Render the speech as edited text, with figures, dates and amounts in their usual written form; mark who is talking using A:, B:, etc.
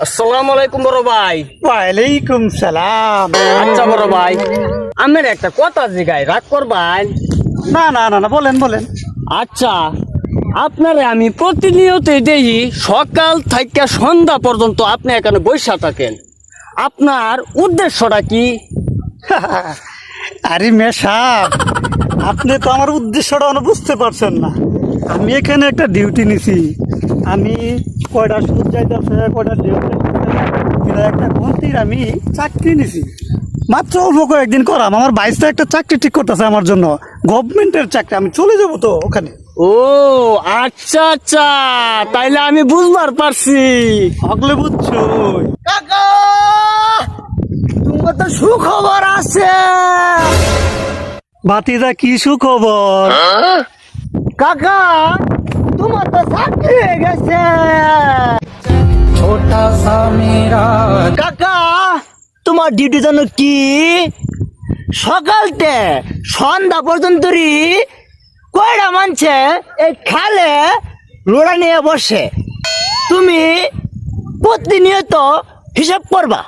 A: আসসালামু আলাইকুম বড় ভাই।
B: ওয়ালাইকুম সালাম।
A: আচ্ছা বড় ভাই, আমার একটা কথা জিগাই, রাগ করবেন?
B: না না না না, বলেন বলেন।
A: আচ্ছা, আপনারে আমি প্রতিনিয়তই দেখি সকাল থেকে সন্ধ্যা পর্যন্ত আপনি এখানে বসে থাকেন। আপনার উদ্দেশ্যটা কি?
B: আরে মেশাব, আপনি তো আমার উদ্দেশ্যটা বুঝতে পারছেন না। আমি এখানে একটা ডিউটি নিছি। আমি কয়টা সুদ যাইতেছে, কয়টা ডিউটি, এটা একটা গন্তির আমি চাকরি নিছি। মাত্র অল্প কয়েকদিন করাম, আমার বাইশটা একটা চাকরি ঠিক করতেছে আমার জন্য, গভর্নমেন্টের চাকরি। আমি চলে যাবো তো ওখানে।
A: ও আচ্ছা আচ্ছা, তাইলে আমি বুঝবার পারছি।
B: হগলে বুঝছো?
A: কাকা, তোমার তো সুখবর আছে।
B: বাতিদা কি সুখবর?
A: কাকা, তোমার তো চাকরি হয়ে গেছে।
C: छोटा सा मेरा
A: কাকা, তোমার ডিউটি জানো কি? সকালতে সন্ধ্যা পর্যন্ত কয়টা মানছে এই খালে লোড়া নিয়ে বসে, তুমি প্রতিনিয়ত হিসাব করবা।